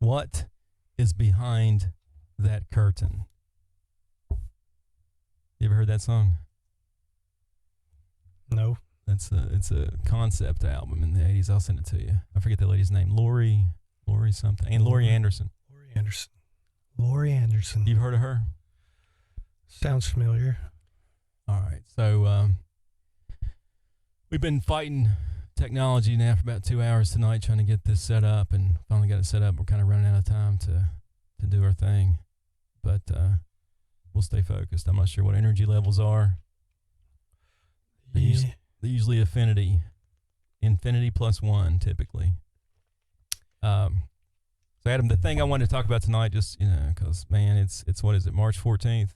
What is behind that curtain? You ever heard that song? No. It's a concept album in the 80s. I'll send it to you. I forget the lady's name. Lori something. And Lori Anderson. Lori Anderson. You've heard of her? Sounds familiar. All right. So we've been fighting technology now for about 2 hours tonight trying to get this set up, and finally got it set up. We're kind of running out of time to do our thing. But we'll stay focused. I'm not sure what energy levels are. They're usually infinity plus one typically. So Adam, the thing I wanted to talk about tonight, just because man, it's what is it, March 14th?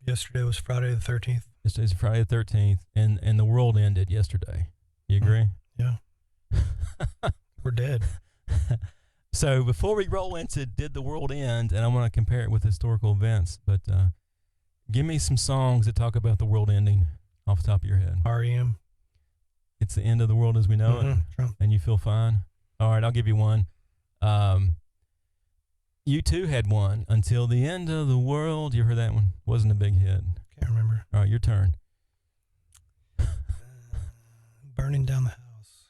Yesterday was Friday the 13th. Yesterday's Friday the 13th, and the world ended yesterday. You agree? Yeah. We're dead. So before we roll into did the world end, and I want to compare it with historical events, but give me some songs that talk about the world ending off the top of your head. REM. It's the end of the world as we know it, Trump. and you feel fine. All right, I'll give you one. U2 had one, Until the End of the World. You heard that one? Wasn't a big hit. Can't remember. All right, your turn. Burning Down the House.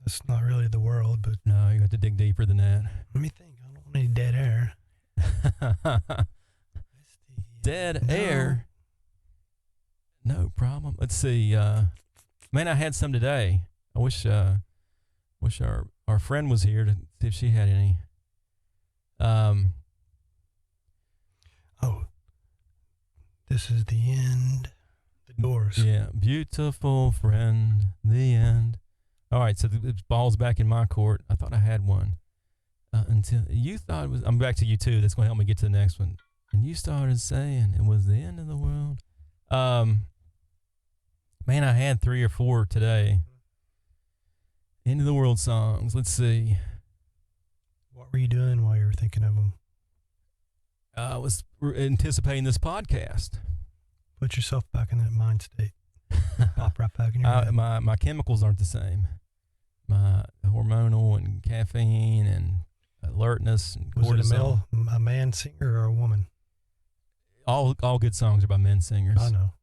That's not really the world, but... No, you got to dig deeper than that. Let me think. I don't want any dead air. Dead air? No problem. Let's see. Man, I had some today. I wish our friend was here to see if she had any. This is the end. The Doors. Yeah, beautiful friend, the end. All right, so the ball's back in my court. I thought I had one. Until you thought it was, I'm back to you too. That's going to help me get to the next one. And you started saying it was the end of the world. Man, I had 3 or 4 today. End of the world songs. Let's see. What were you doing while you were thinking of them? I was anticipating this podcast. Put yourself back in that mind state. Pop right back in your head. My chemicals aren't the same. My hormonal and caffeine and alertness and cortisol. Was it a man singer or a woman? All good songs are by men singers. I know.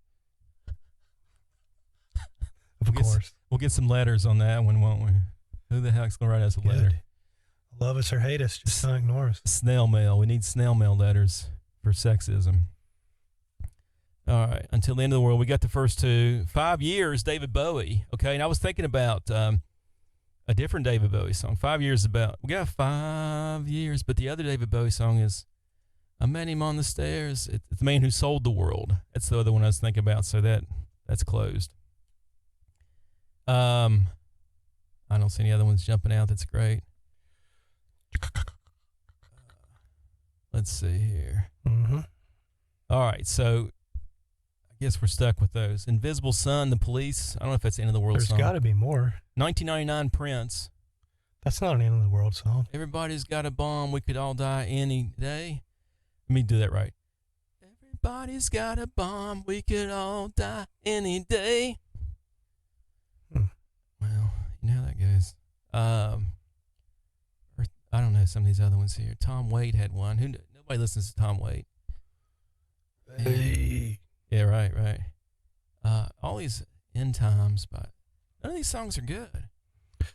Of course. We'll get some letters on that one, won't we? Who the heck's going to write us a letter? Love us or hate us, just don't ignore us. Snail mail. We need snail mail letters for sexism. All right. Until the End of the World. We got the first 2. 5 years, David Bowie. Okay. And I was thinking about a different David Bowie song. 5 years we got 5 years, but the other David Bowie song is I Met Him on the Stairs. It's the Man Who Sold the World. That's the other one I was thinking about. So that's closed. I don't see any other ones jumping out. That's great. Let's see here. Mm-hmm. All right, so I guess we're stuck with those. Invisible Sun, The Police. I don't know if that's the End of the World song. There's got to be more. 1999 Prince. That's not an End of the World song. Everybody's got a bomb. We could all die any day. Let me do that right. Everybody's got a bomb. We could all die any day. Well, you know how that goes. I don't know some of these other ones here. Tom Waite had one. Nobody listens to Tom Waite. Hey. Yeah, right. All these end times, but none of these songs are good. It's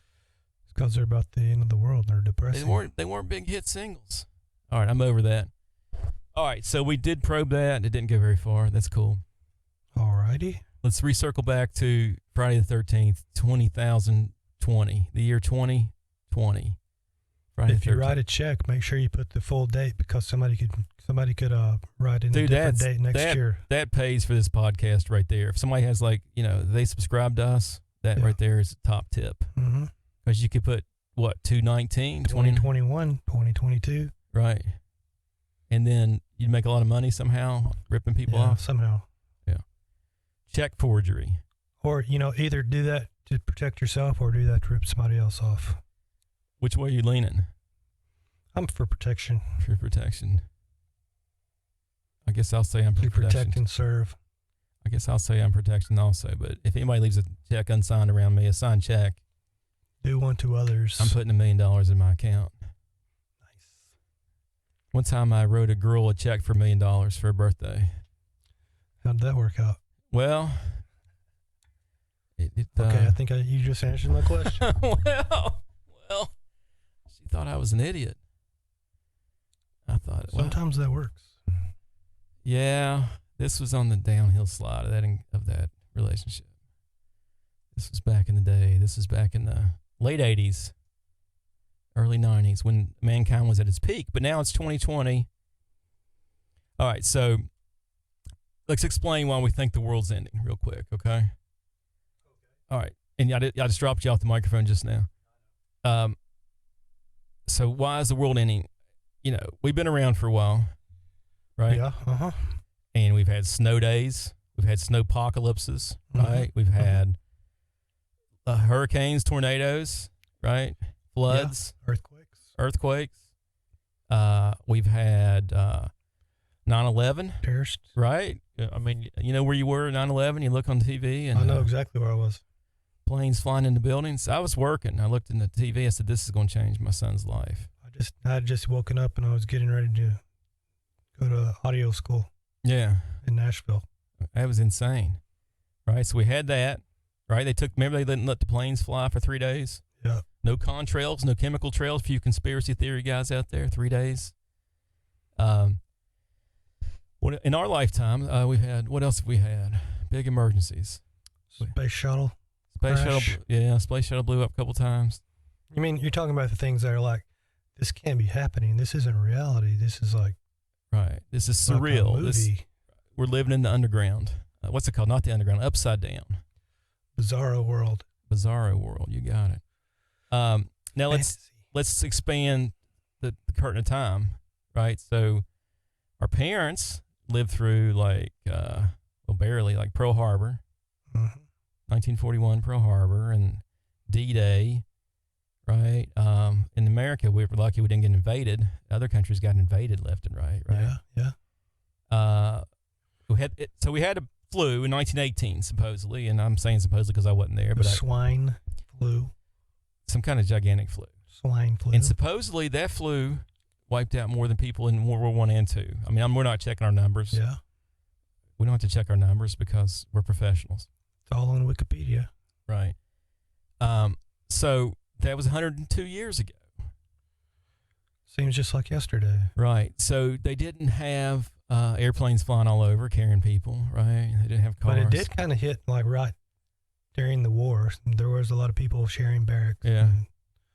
because they're about the end of the world. They're depressing. They weren't big hit singles. All right, I'm over that. All right, so we did probe that. It didn't go very far. That's cool. All righty. Let's recircle back to Friday the 13th, 2020, the year 2020. If you write a check, make sure you put the full date because somebody could write in a different date next year. That pays for this podcast right there. If somebody has they subscribe to us, that right there is a top tip. Mm-hmm. Because you could put, 219? 2021, 2022. Right. And then you'd make a lot of money somehow, ripping people off. Somehow. Yeah. Check forgery. Or, either do that to protect yourself or do that to rip somebody else off. Which way are you leaning? I'm for protection. For protection. I guess I'll say I'm for protection. Protect and serve. I guess I'll say I'm protection also. But if anybody leaves a check unsigned around me, a signed check. Do one to others. I'm putting $1 million in my account. Nice. One time I wrote a girl a check for $1 million for her birthday. How'd that work out? Well, okay, I think you just answered my question. well, she thought I was an idiot. I thought sometimes that works. Yeah, this was on the downhill slide of that relationship. This was back in the day. This was back in the late 80s, early 90s, when mankind was at its peak. But now it's 2020. All right, so let's explain why we think the world's ending real quick, okay? All right, and I just dropped you off the microphone just now. So why is the world ending? You know, we've been around for a while, right? Yeah, And we've had snow days. We've had snowpocalypses, right? We've had hurricanes, tornadoes, right? Floods. Yeah. Earthquakes. We've had 9/11. Terrorists. Right? I mean, you know where you were at 9/11? You look on TV and... I know exactly where I was. Planes flying into buildings. I was working. I looked in the TV. I said, this is going to change my son's life. I had just woken up and I was getting ready to go to audio school. Yeah. In Nashville. That was insane. Right? So we had that. Right? Remember they didn't let the planes fly for 3 days? Yeah. No contrails, no chemical trails. Few conspiracy theory guys out there. 3 days. In our lifetime, we've had, what else have we had? Big emergencies. Space shuttle. Space shuttle blew up a couple times. You mean, you're talking about the things that are like, this can't be happening. This isn't reality. This is like... Right. This is surreal. Movie. We're living in the underground. What's it called? Not the underground. Upside down. Bizarro world. Bizarro world. You got it. Now let's expand the curtain of time, right? So our parents lived through barely, like Pearl Harbor, 1941 Pearl Harbor, and D-Day, right? In America, we were lucky we didn't get invaded. Other countries got invaded left and right? Yeah. We had a flu in 1918, supposedly, and I'm saying supposedly because I wasn't there. But swine flu. Some kind of gigantic flu. Swine flu. And supposedly that flu wiped out more than people in World War I and II. I mean, we're not checking our numbers. Yeah. We don't have to check our numbers because we're professionals. It's all on Wikipedia. Right. So that was 102 years ago. Seems just like yesterday. Right. So they didn't have airplanes flying all over carrying people, right? They didn't have cars. But it did kind of hit like right during the war. There was a lot of people sharing barracks. Yeah.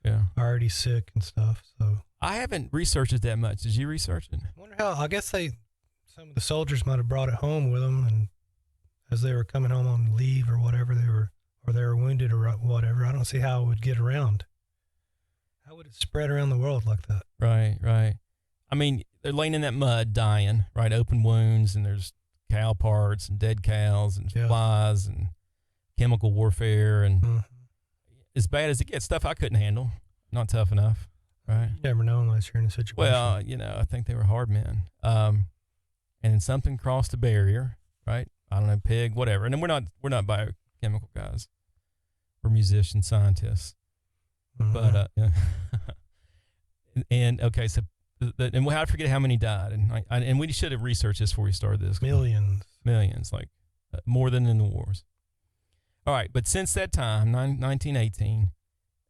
Yeah. Already sick and stuff. So I haven't researched it that much. Did you research it? I wonder how. I guess some of the soldiers might have brought it home with them, and as they were coming home on leave or whatever, they were wounded or whatever. I don't see how it would get around. How would it spread around the world like that? Right. I mean, they're laying in that mud, dying, right? Open wounds, and there's cow parts and dead cows and flies and chemical warfare and as bad as it gets, stuff I couldn't handle. Not tough enough, right? You never know unless you're in a situation. Well, I think they were hard men. And then something crossed a barrier, right? I don't know, pig, whatever. And then we're not biochemical guys. We're musicians, scientists. But and okay, so and we'll have to forget how many died, and we should have researched this before we started this. Millions, like more than in the wars. All right, but since that time, 1918,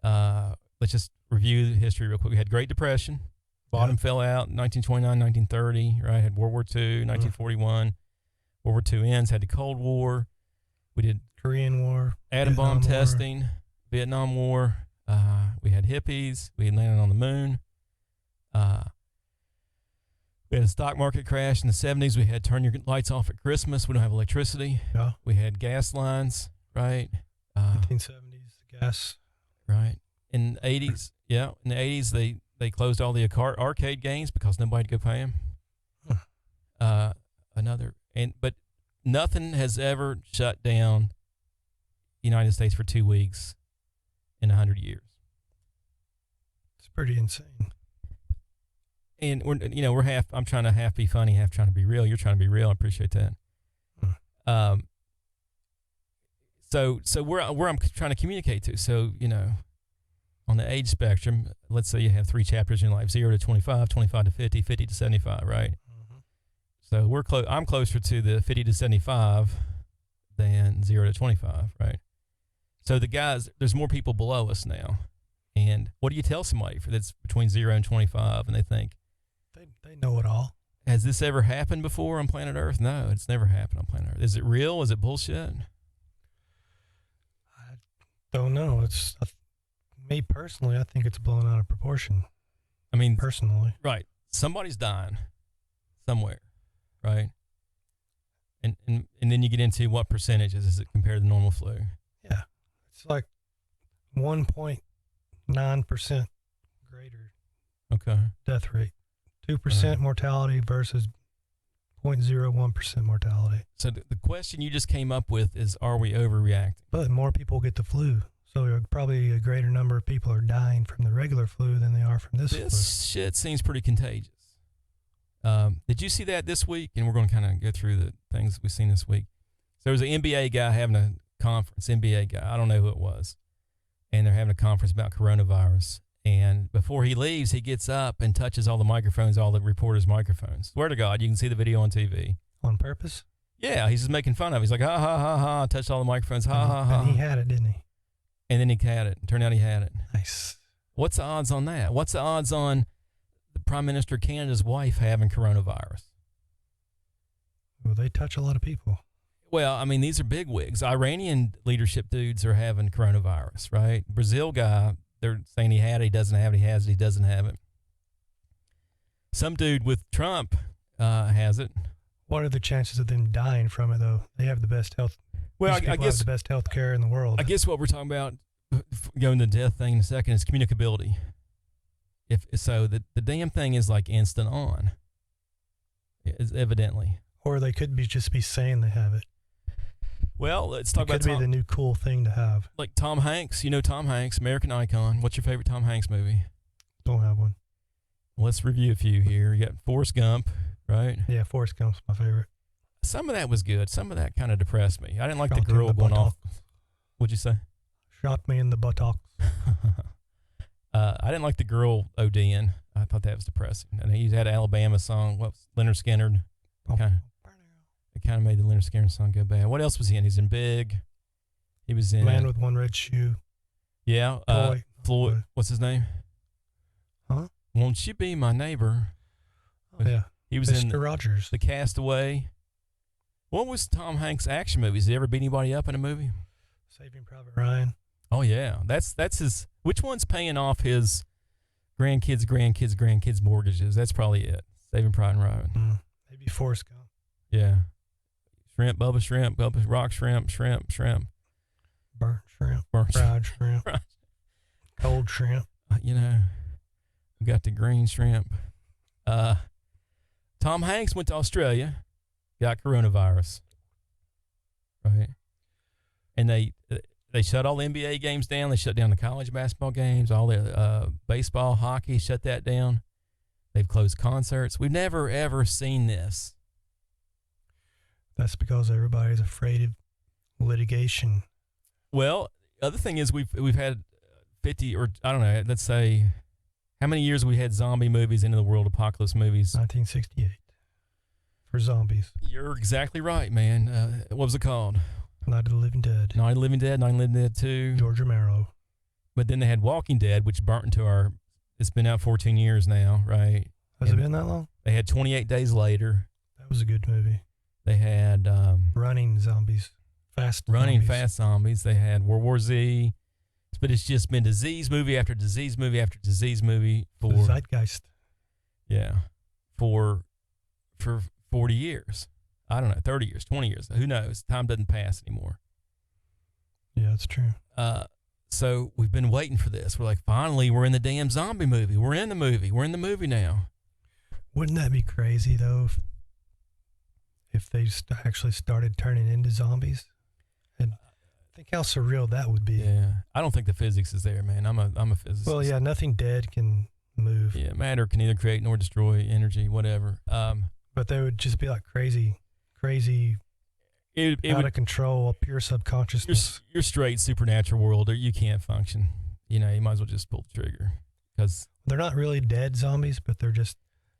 let's just review the history real quick. We had Great Depression, bottom fell out, 1929, 1930, right? Had World War II, 1941. World War II ends, had the Cold War. We did Korean War, atom bomb testing, Vietnam War. We had hippies. We had landed on the moon. We had a stock market crash in the 70s. We had turn your lights off at Christmas. We don't have electricity. Yeah. We had gas lines, right? 1970s, gas. Right. In the 80s, in the 80s, they closed all the arcade games because nobody could go pay them. But nothing has ever shut down the United States for 2 weeks in 100 years. It's pretty insane. And we're half. I'm trying to half be funny, half trying to be real. You're trying to be real. I appreciate that. So where I'm trying to communicate to. So on the age spectrum, let's say you have 3 chapters in your life: 0 to 25, 25 to 50, 50 to 75, right? So we're close. I'm closer to the 50 to 75 than 0 to 25, right? So the guys, there's more people below us now. And what do you tell somebody that's between 0 and 25 and they think, they know it all? Has this ever happened before on planet Earth? No, it's never happened on planet Earth. Is it real? Is it bullshit? I don't know. Me personally, I think it's blown out of proportion. I mean, personally. Right. Somebody's dying somewhere, right? And then you get into what percentages is it compared to the normal flu? Yeah. It's like 1.9% greater death rate. 2% mortality versus 0.01% mortality. So the question you just came up with is, are we overreacting? But more people get the flu. So probably a greater number of people are dying from the regular flu than they are from this flu. This shit seems pretty contagious. Did you see that this week? And we're going to kind of go through the things we've seen this week. So there was an NBA guy having a conference, NBA guy. I don't know who it was. And they're having a conference about coronavirus. And before he leaves, he gets up and touches all the microphones, all the reporters' microphones. Swear to God, you can see the video on TV. On purpose? Yeah, he's just making fun of it. He's like, ha, ha, ha, ha, touched all the microphones, ha, ha, ha. And he had it, didn't he? And then he had it. Turned out he had it. Nice. What's the odds on that? What's the odds on the Prime Minister of Canada's wife having coronavirus? Well, they touch a lot of people. Well, I mean, these are big wigs. Iranian leadership dudes are having coronavirus, right? Brazil guy, they're saying he had it, he doesn't have it, he has it, he doesn't have it. Some dude with Trump has it. What are the chances of them dying from it, though? They have the best health. Well, I guess have the best health care in the world. I guess what we're talking about, going to the death thing in a second, is communicability. If so, the damn thing is like instant on. It's evidently. Or they could just be saying they have it. Well, let's talk about It could be the new cool thing to have. Like Tom Hanks. You know Tom Hanks, American icon. What's your favorite Tom Hanks movie? Don't have one. Let's review a few here. You got Forrest Gump, right? Yeah, Forrest Gump's my favorite. Some of that was good. Some of that kind of depressed me. I didn't like the girl going off. What'd you say? Shot me in the buttocks. I didn't like the girl ODing. I thought that was depressing. And he had an Alabama song. What was Leonard Skinner? It kind of made the Leonard Skinner song go bad. What else was he in? He's in Big. He was in Man with One Red Shoe. Yeah. Floyd. What's his name? Huh? Won't you be my neighbor? Oh, yeah. He was Mr. in Rogers. The Castaway. What was Tom Hanks' action movies? Did he ever beat anybody up in a movie? Saving Private Ryan. Oh yeah, that's his. Which one's paying off his grandkids' mortgages? That's probably it. Saving Private Ryan. Maybe Forrest Gump. Yeah. Shrimp, Bubba, rock shrimp. Burnt shrimp. Fried shrimp. Cold shrimp. You know, we got the green shrimp. Tom Hanks went to Australia, got coronavirus, right? And they shut all the NBA games down. They shut down the college basketball games, all the baseball, hockey, shut that down. They've closed concerts. We've never, ever seen this. That's because everybody's afraid of litigation. Well, the other thing is we've had 50 or I don't know, let's say, how many years we had zombie movies into the world, apocalypse movies? 1968 for zombies. You're exactly right, man. What was it called? Night of the Living Dead. Night of the Living Dead, Night of the Living Dead 2. George Romero. But then they had Walking Dead, which burnt into our, it's been out 14 years now, right? Has it been that long? They had 28 Days Later. That was a good movie. They had running zombies. Fast zombies. They had World War Z. But it's just been disease movie after disease movie after disease movie for the zeitgeist. Yeah. For 40 years. I don't know, 30 years, 20 years. Who knows? Time doesn't pass anymore. Yeah, that's true. So we've been waiting for this. We're like, finally, we're in the damn zombie movie. We're in the movie. We're in the movie now. Wouldn't that be crazy, though, if they actually started turning into zombies? And think how surreal that would be. Yeah. I don't think the physics is there, man. I'm a physicist. Well, yeah, nothing dead can move. Yeah, matter can neither create nor destroy energy, whatever. But they would just be like crazy, out of control, a pure subconsciousness. Your straight supernatural world, you can't function. you might as well just pull the trigger because they're not really dead zombies, but they're just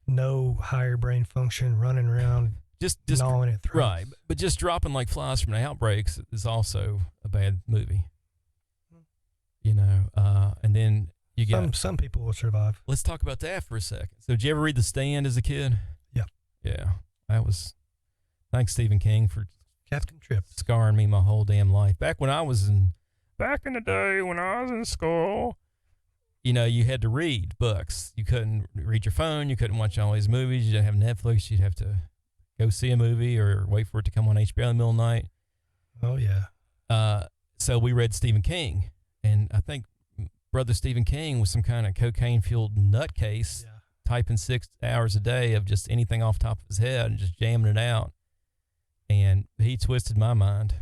no higher brain function, running around, just gnawing at throats. Right. But just dropping like flies from the outbreaks is also a bad movie. And then you get some people will survive. Let's talk about that for a second. So did you ever read The Stand as a kid? Yeah. Thanks Stephen King for Captain Tripp scarring me my whole damn life. Back in the day when I was in school, you had to read books. You couldn't read your phone. You couldn't watch all these movies. You didn't have Netflix. You'd have to go see a movie or wait for it to come on HBO in the middle of the night. Oh, yeah. So we read Stephen King, and I think Brother Stephen King was some kind of cocaine-fueled nutcase, typing 6 hours a day of just anything off the top of his head and just jamming it out. And he twisted my mind.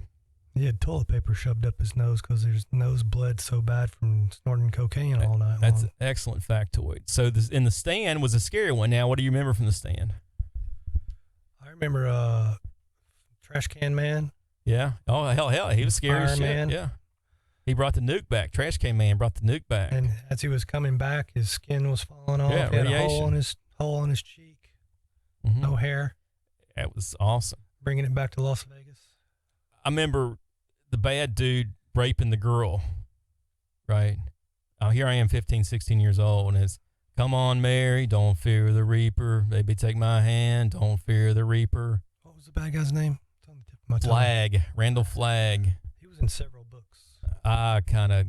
He had toilet paper shoved up his nose because his nose bled so bad from snorting cocaine all night That's long. an excellent factoid. So in The Stand was a scary one. Now, what do you remember from The Stand? I remember Trash Can Man. Yeah. Oh, hell. He was scary as shit. Man. Yeah. He brought the nuke back. Trash Can Man brought the nuke back. And as he was coming back, his skin was falling off. Yeah, he had radiation. a hole on his cheek. Mm-hmm. No hair. That was awesome. Bringing it back to Las Vegas. I remember the bad dude raping the girl, right? Here I am 15, 16 years old, and it's, come on, Mary, don't fear the Reaper. Baby, take my hand, don't fear the Reaper. What was the bad guy's name? It's on the tip of my tongue. Flagg, Randall Flagg. He was in several books. I kind of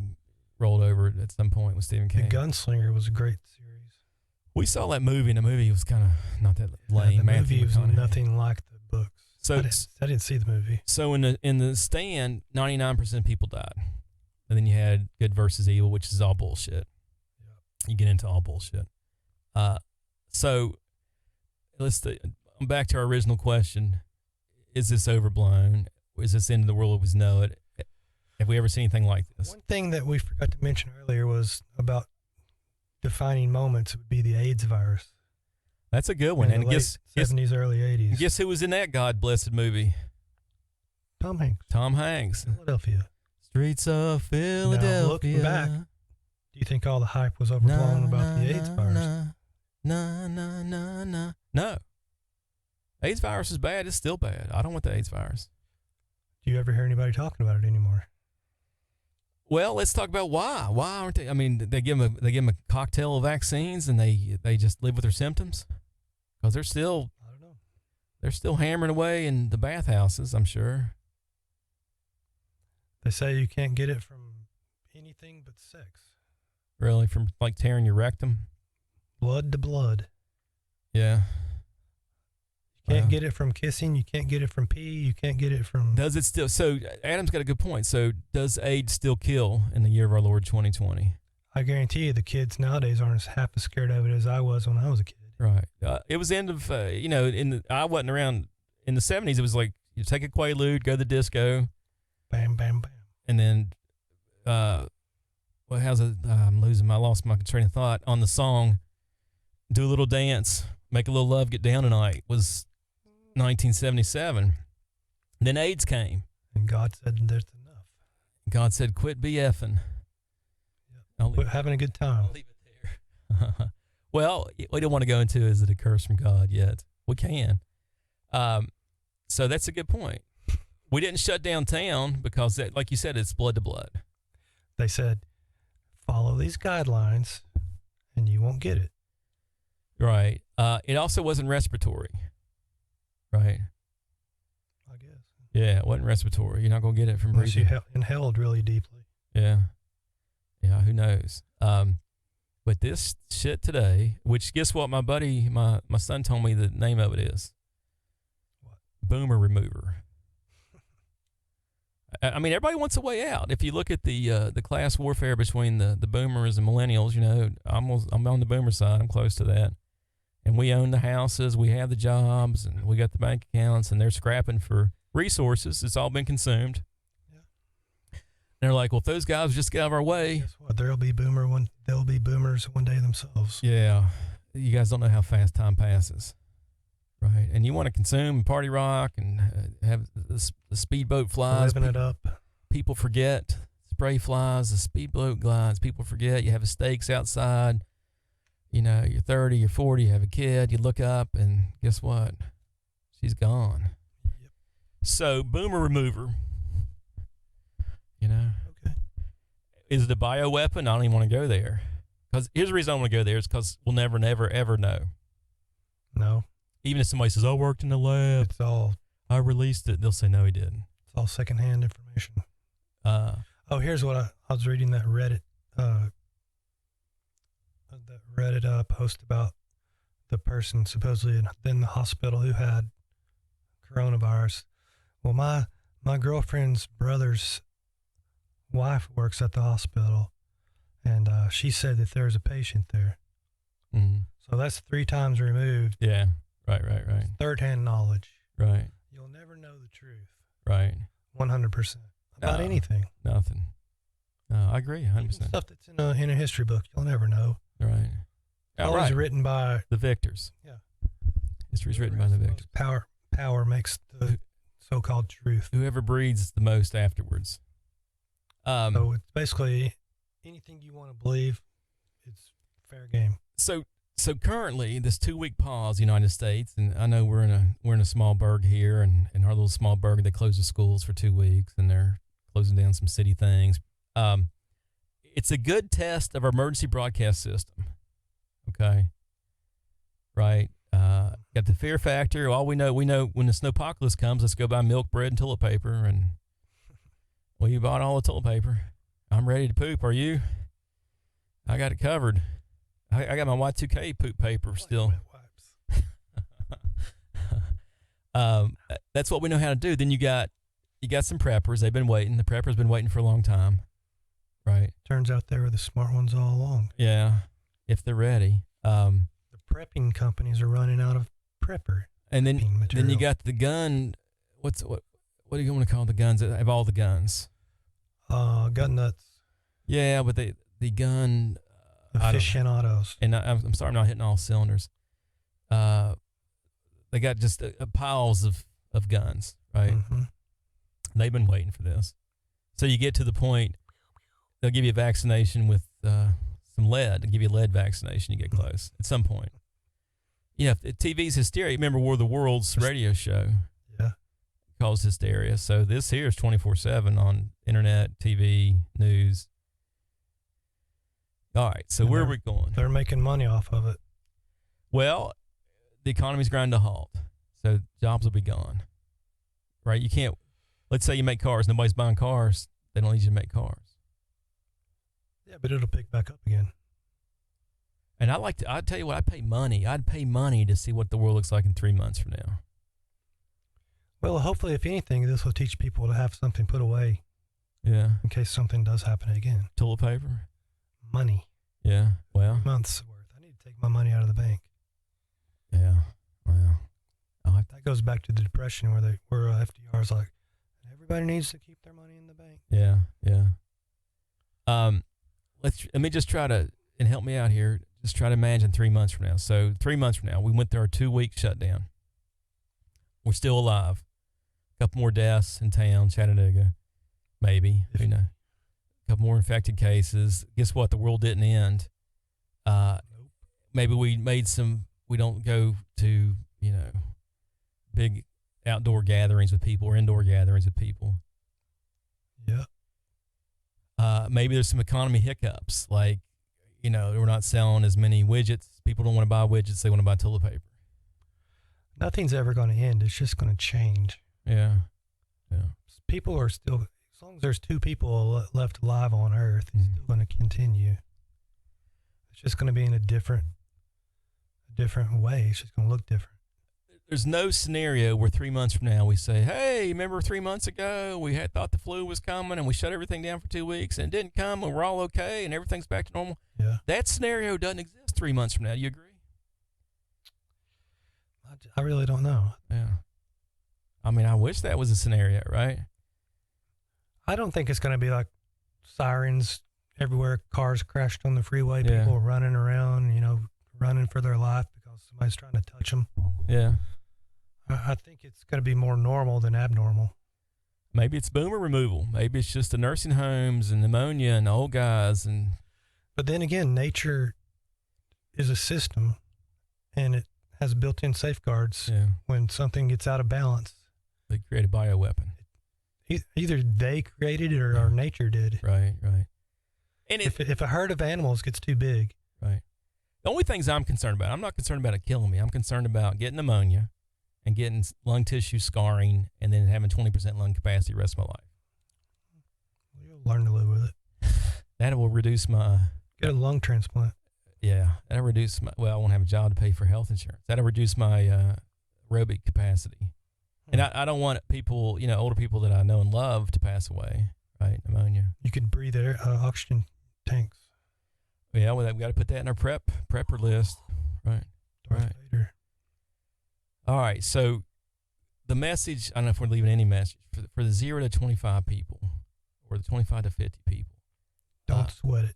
rolled over it at some point with Stephen King. The Gunslinger was a great series. We saw that movie, and the movie was kind of not that lame. The movie was nothing like the books. So I didn't see the movie. So in the Stand, 99% of people died, and then you had good versus evil, which is all bullshit. You get into all bullshit. So back to our original question: is this overblown? Is this the end of the world as we know it? Have we ever seen anything like this? One thing that we forgot to mention earlier was about defining moments. It would be the AIDS virus. That's a good one. In the late 70s, early 80s. Guess who was in that God blessed movie? Tom Hanks. Tom Hanks. Philadelphia. Streets of Philadelphia. Now, looking back, do you think all the hype was overblown about the AIDS virus? No. AIDS virus is bad. It's still bad. I don't want the AIDS virus. Do you ever hear anybody talking about it anymore? Well, let's talk about why. Why aren't they? I mean, they give them a cocktail of vaccines and they just live with their symptoms because they're still, I don't know. They're still hammering away in the bathhouses, I'm sure. They say you can't get it from anything but sex. Really, from like tearing your rectum? Blood to blood. Yeah. You can't get it from kissing. You can't get it from pee. You can't get it from... Does it still... So, Adam's got a good point. So, does AIDS still kill in the year of our Lord 2020? I guarantee you the kids nowadays aren't half as scared of it as I was when I was a kid. Right. It was the end of, I wasn't around... In the 70s, it was like, you take a Quaalude, go to the disco. Bam, bam, bam. And then, I lost my train of thought. On the song, Do a Little Dance, Make a Little Love, Get Down Tonight was 1977. Then AIDS came. And God said, there's enough. God said, quit BFing. Yep. Quit having a good time. I'll leave it there. Well, we don't want to go into is it a curse from God yet. We can. So that's a good point. We didn't shut down town because, that, like you said, it's blood to blood. They said, follow these guidelines and you won't get it. Right. It also wasn't respiratory. Right. I guess. Yeah, it wasn't respiratory. You're not going to get it from unless breathing. you inhaled really deeply. Yeah. Yeah, who knows? But this shit today, which guess what my buddy, my son told me the name of it is? What? Boomer remover. I mean, everybody wants a way out. If you look at the class warfare between the boomers and millennials, I'm on the boomer side. I'm close to that. And we own the houses, we have the jobs, and we got the bank accounts, and they're scrapping for resources. It's all been consumed. Yeah. And they're like, well, if those guys just get out of our way. Guess what? They'll be boomers one day themselves. Yeah. You guys don't know how fast time passes. Right. And you want to consume party rock and have the speedboat flies. Living it up. People forget. spray flies, the speedboat glides. People forget you have stakes outside. You know, you're 30, you're 40, you have a kid. You look up, and guess what? She's gone. Yep. So, boomer remover. You know, Okay. is it a bioweapon? I don't even want to go there. Because here's the reason I want to go there is because we'll never, ever know. No. Even if somebody says, I worked in the lab, I released it, they'll say, no, he didn't. It's all secondhand information. Here's what I was reading that Reddit post about the person supposedly in the hospital who had coronavirus. Well, my girlfriend's brother's wife works at the hospital, and she said that there's a patient there. Mm-hmm. So that's 3 times removed. Yeah, right. Third-hand knowledge. Right. You'll never know the truth. Right. 100%. About anything. Nothing. No, I agree, 100%. Even stuff that's in a history book, you'll never know. Right. Always written by the victors. Yeah. History's written by the victors. Power makes the so-called truth. Whoever breathes the most afterwards. So it's basically anything you want to believe, it's fair game. So currently, this 2-week pause, United States, and I know we're in a small burg here, and in our little small burg, they close the schools for 2 weeks, and they're closing down some city things. It's a good test of our emergency broadcast system. Okay. Right. Got the fear factor. All we know when the snowpocalypse comes, let's go buy milk, bread, and toilet paper. And well, you bought all the toilet paper. I'm ready to poop. Are you? I got it covered. I got my Y2K poop paper still. That's what we know how to do. Then you got some preppers. They've been waiting. The preppers been waiting for a long time. Right. Turns out they were the smart ones all along. Yeah. If they're ready. The prepping companies are running out of prepper. And then material. you got the gun. What do you want to call the guns that have all the guns? Gun nuts. Yeah, but the gun aficionados. And I'm sorry, I'm not hitting all cylinders. They got just piles of guns, right? Mm-hmm. They've been waiting for this. So you get to the point, they'll give you a vaccination with some lead. They'll give you a lead vaccination. You get close at some point. Yeah, TV's hysteria. Remember War of the Worlds radio show? Yeah. Caused hysteria. So this here is 24/7 on internet, TV, news. All right, so where are we going? They're making money off of it. Well, the economy's grinding to a halt, so jobs will be gone. Right? You can't. Let's say you make cars. Nobody's buying cars. They don't need you to make cars. Yeah, but it'll pick back up again. And I'd tell you what, I'd pay money to see what the world looks like in 3 months from now. Well, hopefully, if anything, this will teach people to have something put away. Yeah. In case something does happen again. Toilet paper? Money. Yeah. Well. Months worth. I need to take my money out of the bank. Yeah. Well. That goes back to the Depression where FDR's like, everybody needs to keep their money in the bank. Yeah. Yeah. Let me just try to, and help me out here, just try to imagine 3 months from now. So 3 months from now, we went through our 2-week shutdown. We're still alive. A couple more deaths in town, Chattanooga, maybe. A couple more infected cases. Guess what? The world didn't end. Maybe we don't go to, big outdoor gatherings with people or indoor gatherings with people. Yeah. Maybe there's some economy hiccups, like, we're not selling as many widgets. People don't want to buy widgets. They want to buy toilet paper. Nothing's ever going to end. It's just going to change. Yeah. Yeah. People are still, as long as there's 2 people left alive on Earth, it's still going to continue. It's just going to be in a different way. It's just going to look different. There's no scenario where 3 months from now we say, hey, remember 3 months ago we had thought the flu was coming and we shut everything down for 2 weeks and it didn't come and we're all okay and everything's back to normal. Yeah. That scenario doesn't exist 3 months from now. You agree? I really don't know. Yeah. I mean, I wish that was a scenario, right? I don't think it's going to be like sirens everywhere, cars crashed on the freeway, people running around, running for their life because somebody's trying to touch them. Yeah. I think it's going to be more normal than abnormal. Maybe it's boomer removal. Maybe it's just the nursing homes and pneumonia and the old guys. But then again, nature is a system, and it has built-in safeguards. Yeah. When something gets out of balance, They create a bioweapon. either they created it or nature did. Right. And If a herd of animals gets too big, right. The only things I'm concerned about, I'm not concerned about it killing me. I'm concerned about getting pneumonia and getting lung tissue scarring and then having 20% lung capacity the rest of my life. you'll learn to live with it. That will reduce my... Get a lung transplant. Yeah, that'll reduce my... Well, I won't have a job to pay for health insurance. That'll reduce my aerobic capacity. And I don't want people, older people that I know and love to pass away, right? Pneumonia. You could breathe air, oxygen tanks. Yeah, well, we got to put that in our prepper list. Right. Darth Right. Vader. All right, so the message, I don't know if we're leaving any message, for the 0 to 25 people or the 25 to 50 people. Don't sweat it.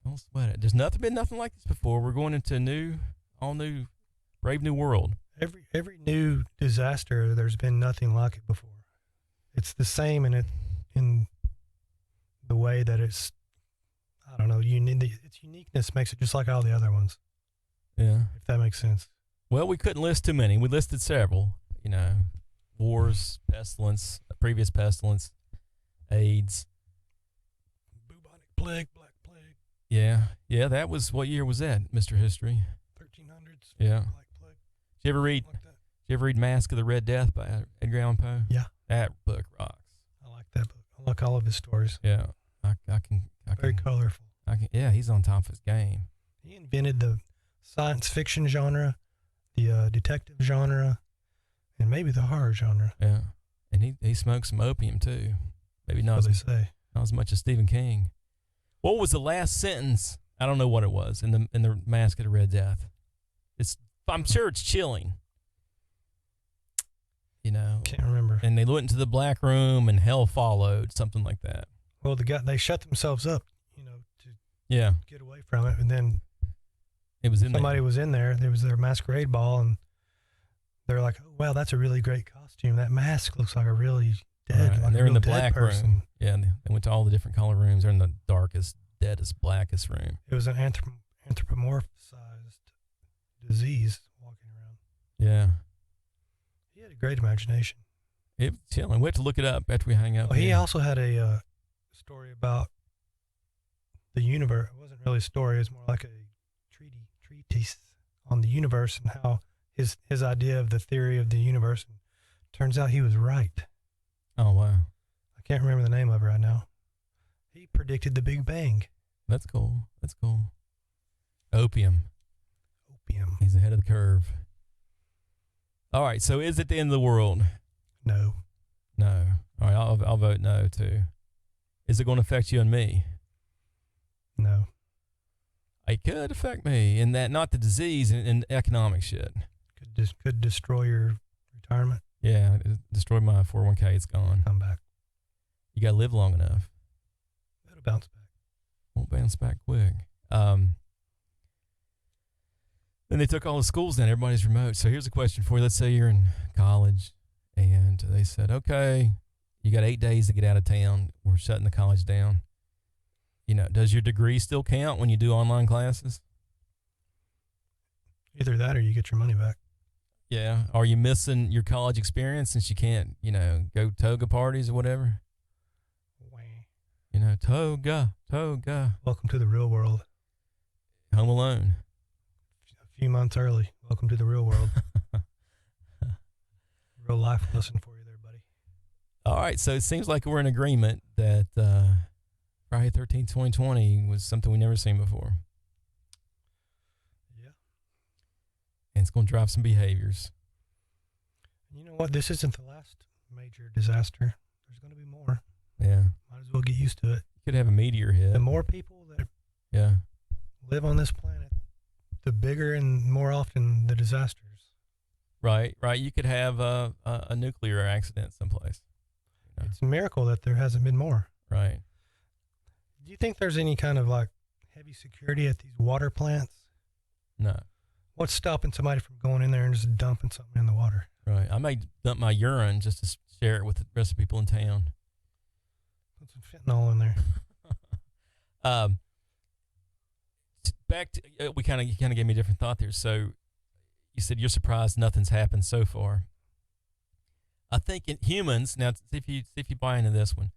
Don't sweat it. There's been nothing like this before. We're going into a all new, brave new world. Every new disaster, there's been nothing like it before. It's the same in the way that it's, I don't know, its uniqueness makes it just like all the other ones. Yeah. If that makes sense. Well, we couldn't list too many. We listed several, wars, pestilence, previous pestilence, AIDS. Bubonic plague, black plague. Yeah, that was, what year was that, Mr. History? 1300s. Yeah. Black plague. Did you ever read Mask of the Red Death by Edgar Allan Poe? Yeah. That book rocks. I like that book. I like all of his stories. Yeah. I can. Very colorful. Yeah, he's on top of his game. He invented the science fiction genre, the detective genre, and maybe the horror genre. Yeah. And he smoked some opium too. Maybe That's what they say. not as much as Stephen King. What was the last sentence? I don't know what it was in the Mask of the Red Death. I'm sure it's chilling. Can't remember. And they went into the black room and hell followed, something like that. Well, they shut themselves up, to Yeah. get away from it, and then It was in somebody there. was in there. There was their masquerade ball, and they're like, "Oh, wow, that's a really great costume. That mask looks like a really dead." Right. Like And a they're in real the dead black person. room. Yeah, and they went to all the different color rooms. They're in the darkest, deadest, blackest room. It was an anthropomorphized disease walking around. Yeah. He had a great imagination. It's chilling. We have to look it up after we hang up. Well, he here. also had a story about the universe. It wasn't really a story. It was more like a treatise on the universe and how his idea of the theory of the universe. And turns out he was right. Oh, wow. I can't remember the name of it right now. He predicted the Big Bang. That's cool. Opium. He's ahead of the curve. All right, so is it the end of the world? No. No. All right, I'll vote no, too. Is it going to affect you and me? No. It could affect me in that, not the disease and economic shit. Could destroy your retirement. Yeah, it destroyed my 401k. It's gone. Come back. You got to live long enough. It'll bounce back. Won't bounce back quick. Then they took all the schools down. Everybody's remote. So here's a question for you. Let's say you're in college and they said, okay, you got 8 days to get out of town. We're shutting the college down. Does your degree still count when you do online classes? Either that or you get your money back. Yeah. Are you missing your college experience since you can't, go toga parties or whatever? Toga. Welcome to the real world. Home Alone. A few months early. Welcome to the real world. Real life lesson for you there, buddy. All right. So it seems like we're in agreement that Friday 13th, 2020 was something we never seen before. Yeah. And it's going to drive some behaviors. You know what? This isn't the last major disaster. There's going to be more. Yeah. Might as well get used to it. Could have a meteor hit. The more people that live on this planet, the bigger and more often the disasters. Right. You could have a nuclear accident someplace. It's a miracle that there hasn't been more. Right. Do you think there's any kind of like heavy security at these water plants? No. What's stopping somebody from going in there and just dumping something in the water? Right. I may dump my urine just to share it with the rest of the people in town. Put some fentanyl in there. Back to, you kind of gave me a different thought there. So you said you're surprised nothing's happened so far. I think in humans, now see if you buy into this one.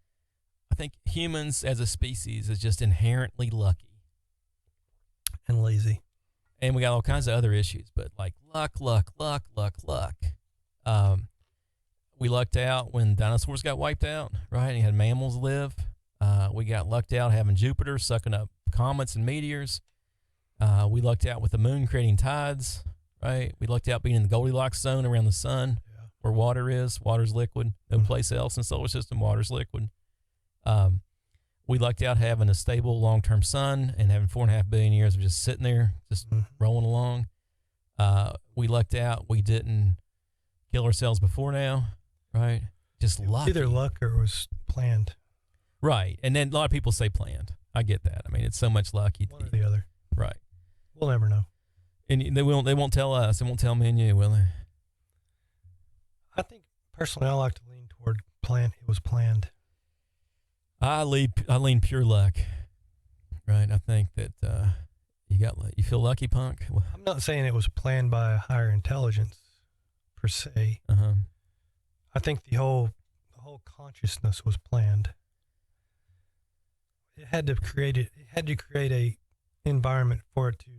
I think humans as a species is just inherently lucky. And lazy. And we got all kinds of other issues, but like luck. We lucked out when dinosaurs got wiped out, right? And you had mammals live. We got lucked out having Jupiter sucking up comets and meteors. We lucked out with the moon creating tides, right? We lucked out being in the Goldilocks zone around the sun, where water is. Water's liquid. No place else in the solar system, water's liquid. We lucked out having a stable long-term sun and having 4.5 billion years of just sitting there, just rolling along. We lucked out we didn't kill ourselves before now, right? Just lucky. Either luck or it was planned. Right. And then a lot of people say planned. I get that. I mean, it's so much luck. One or the other. Right. We'll never know. And they won't tell us. They won't tell me and you, will they? I think personally I like to lean toward planned. It was planned. I lean pure luck. Right. I think that you feel lucky, punk? Well, I'm not saying it was planned by a higher intelligence per se. I think the whole consciousness was planned. It had to create a environment for it to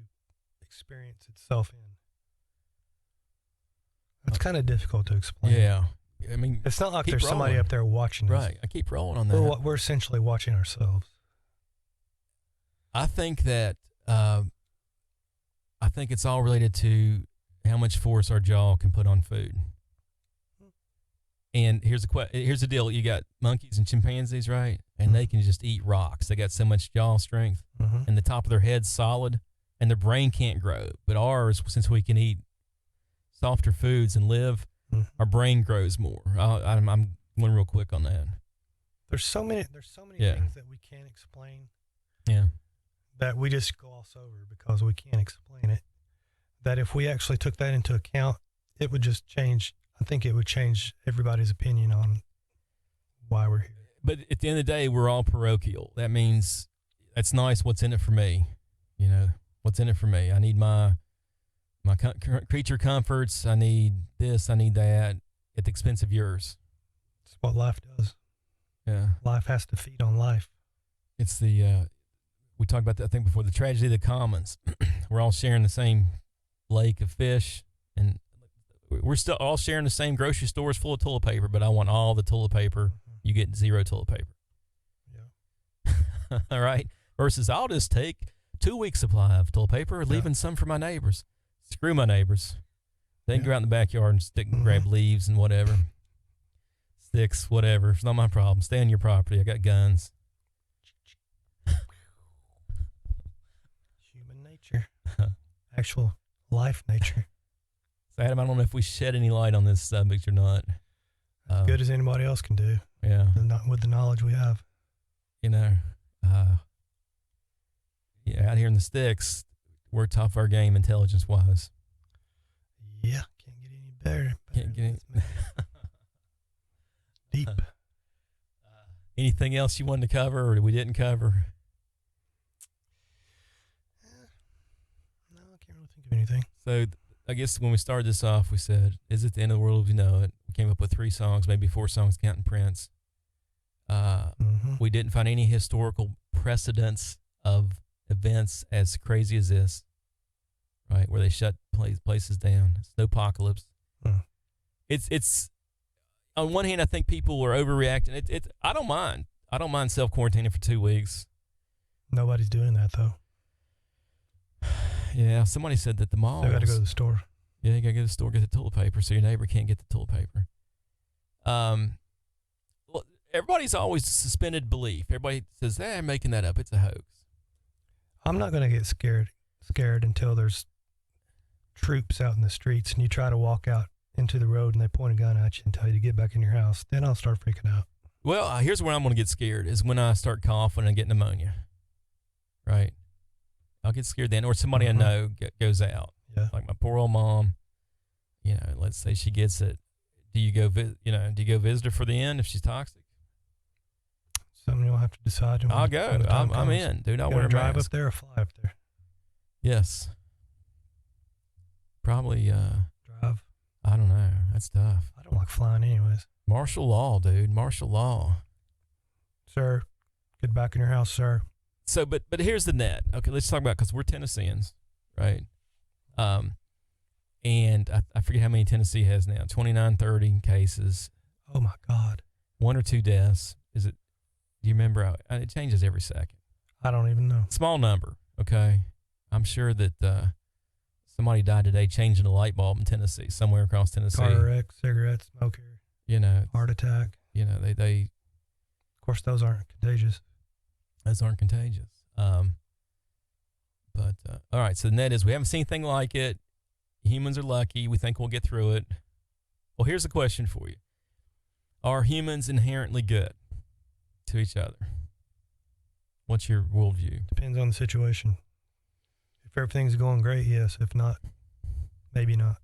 experience itself in. It's kind of difficult to explain. Yeah. I mean, it's not like there's somebody up there watching us. Right. I keep rolling on that. We're essentially watching ourselves. I think that it's all related to how much force our jaw can put on food. And here's the deal. You got monkeys and chimpanzees, right? And they can just eat rocks. They got so much jaw strength. And the top of their head's solid, and their brain can't grow. But ours, since we can eat softer foods and live, our brain grows more. I'm going real quick on that. There's so many things that we can't explain. Yeah. That we just gloss over because we can't explain it. That if we actually took that into account, it would just change. I think it would change everybody's opinion on why we're here. But at the end of the day, we're all parochial. That means that's nice. What's in it for me? You know, what's in it for me? I need my creature comforts. I need this. I need that at the expense of yours. It's what life does. Yeah. Life has to feed on life. It's we talked about that, I think, before, the tragedy of the commons. We're all sharing the same lake of fish, and we're still all sharing the same grocery stores full of toilet paper, but I want all the toilet paper. You get zero toilet paper. Yeah. All right. Versus I'll just take 2 weeks supply of toilet paper, leaving some for my neighbors. Screw my neighbors. They can go out in the backyard and grab leaves and whatever. Sticks, whatever. It's not my problem. Stay on your property. I got guns. Human nature. Actual life nature. So, Adam, I don't know if we shed any light on this subject or not. As good as anybody else can do. Yeah. Not with the knowledge we have. You know, out here in the sticks, we're top of our game intelligence-wise. Yeah, can't get any better. Can't get any deep. Anything else you wanted to cover, or we didn't cover? No, I can't really think of anything. So I guess when we started this off, we said, is it the end of the world as we know it? We came up with 3 songs, maybe 4 songs counting Prince. We didn't find any historical precedents of events as crazy as this, right? Where they shut places down. It's no apocalypse. It's on one hand, I think people are overreacting. I don't mind. I don't mind self-quarantining for 2 weeks. Nobody's doing that though. Yeah, somebody said that the malls. They got to go to the store. Yeah, you got to go to the store, get the toilet paper, so your neighbor can't get the toilet paper. Well, everybody's always suspended belief. Everybody says, I'm making that up. It's a hoax. I'm not going to get scared until there's troops out in the streets and you try to walk out into the road and they point a gun at you and tell you to get back in your house. Then I'll start freaking out. Well, here's where I'm going to get scared is when I start coughing and get pneumonia. Right? I'll get scared then. Or somebody I know goes out. Yeah. Like my poor old mom, you know, let's say she gets it. Do you go visit her for the end if she's toxic? Something you'll have to decide. I'll go. I'm in, dude. I'll wear a drive mask. up there or fly up there. Yes. Probably. Drive. I don't know. That's tough. I don't like flying anyways. Martial law, dude. Martial law. Sir, get back in your house, sir. So, but here's the net. Okay, let's talk about, because we're Tennesseans, right? And I forget how many Tennessee has now. 29, 30 cases. Oh my God. 1 or 2 deaths. Is it? Do you remember? It changes every second. I don't even know. Small number. Okay, I'm sure that somebody died today changing a light bulb in Tennessee, somewhere across Tennessee. Car wreck, cigarette smoker. You know, heart attack. You know, they. Of course, those aren't contagious. Those aren't contagious. But all right. So the net is, we haven't seen anything like it. Humans are lucky. We think we'll get through it. Well, here's a question for you: are humans inherently good to each other? What's your worldview? Depends on the situation. If everything's going great, yes. If not, maybe not.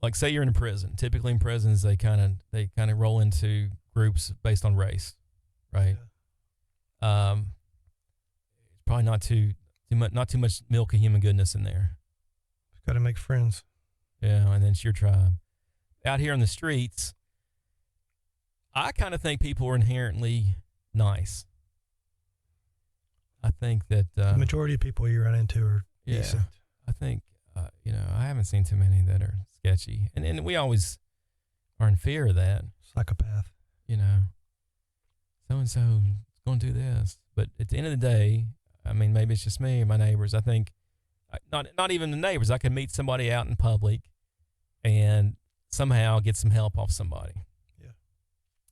Like, say you're in a prison. Typically in prisons, they kind of roll into groups based on race, right? Yeah. It's probably not too much milk of human goodness in there. Got to make friends. Yeah, and then it's your tribe. Out here in the streets, I kind of think people are inherently nice. I think that the majority of people you run into are decent. I think I haven't seen too many that are sketchy, and we always are in fear of that. Psychopath. You know, so and so is going to do this, but at the end of the day, I mean, maybe it's just me or my neighbors. I think not even the neighbors. I could meet somebody out in public, and somehow get some help off somebody. Yeah.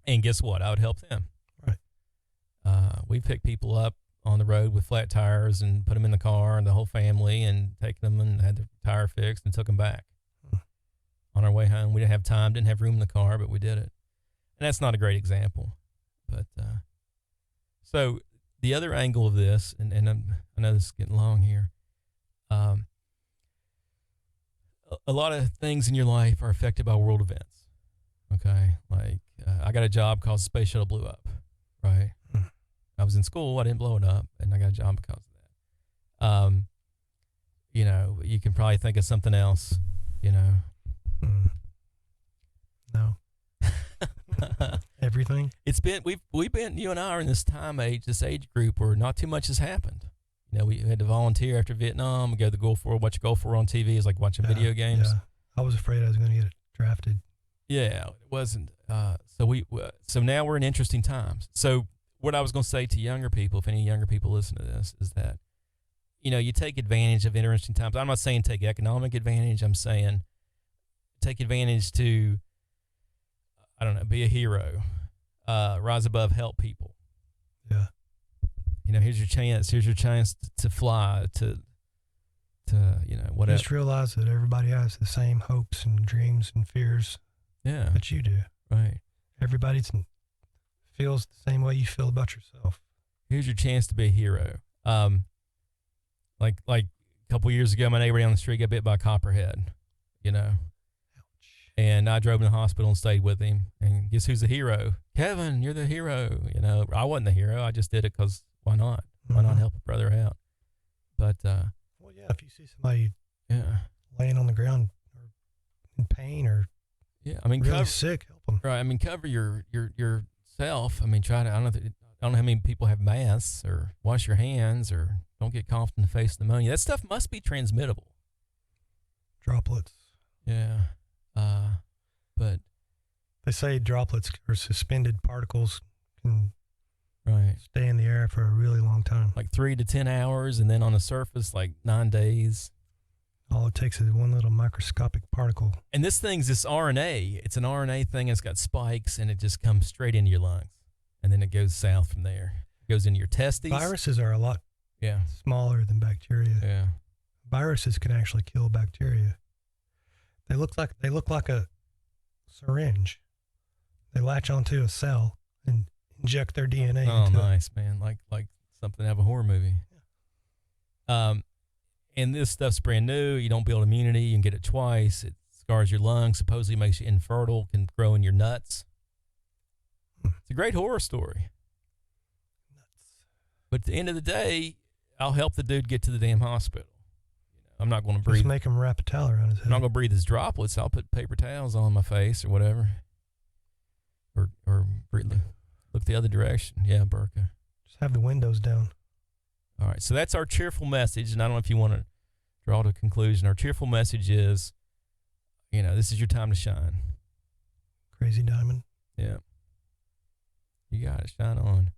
And guess what? I would help them. Right. We pick people up on the road with flat tires and put them in the car, and the whole family, and take them and had the tire fixed and took them back. On our way home. We didn't have time, didn't have room in the car, but we did it. And that's not a great example. But so the other angle of this, and I know this is getting long here, a lot of things in your life are affected by world events. Okay? Like, I got a job because the space shuttle blew up, right? I was in school, I didn't blow it up, and I got a job because of that. You know, you can probably think of something else, you know. No. Everything. It's been, we've been, you and I are in this this age group where not too much has happened. You know, we had to volunteer after Vietnam, go to the Gulf War, watch Gulf War on TV. It's like watching video games. Yeah. I was afraid I was going to get drafted. Yeah, it wasn't. So now we're in interesting times. So what I was going to say to younger people, if any younger people listen to this, is that, you know, you take advantage of interesting times. I'm not saying take economic advantage. I'm saying take advantage to, I don't know, be a hero, rise above, help people. Yeah. You know, here's your chance to fly, to you know, whatever. Just realize that everybody has the same hopes and dreams and fears that you do. Right. Everybody feels the same way you feel about yourself. Here's your chance to be a hero. Like a couple years ago, my neighbor down the street got bit by a copperhead, you know. Ouch. And I drove him to the hospital and stayed with him. And guess who's the hero? Kevin, you're the hero. You know, I wasn't the hero. I just did it because why not? Why not help a brother out? But well, yeah, if you see somebody laying on the ground or in pain or I mean, really sick, help them. Right. I mean, cover yourself. I mean, try to. I don't know how many people have masks, or wash your hands, or don't get coughed in the face with pneumonia. That stuff must be transmittable. Droplets. Yeah. But they say droplets or suspended particles can stay in the air for a really long time. Like 3 to 10 hours, and then on the surface, like 9 days. All it takes is one little microscopic particle. And this RNA. It's an RNA thing. It's got spikes, and it just comes straight into your lungs. And then it goes south from there. It goes into your testes. Viruses are a lot smaller than bacteria. Yeah. Viruses can actually kill bacteria. They look like a syringe. They latch onto a cell and inject their DNA into it. Nice, man. Like something out of a horror movie. Yeah. And this stuff's brand new. You don't build immunity. You can get it twice. It scars your lungs, supposedly makes you infertile, can grow in your nuts. It's a great horror story. But at the end of the day, I'll help the dude get to the damn hospital. I'm not going to breathe. Just make him wrap a towel around his head. I'm not going to breathe his droplets. I'll put paper towels on my face or whatever. Or look the other direction. Yeah, Burka. Just have the windows down. All right, so that's our cheerful message, and I don't know if you want to draw to a conclusion. Our cheerful message is, this is your time to shine. Crazy Diamond. Yeah. You got it. Shine on.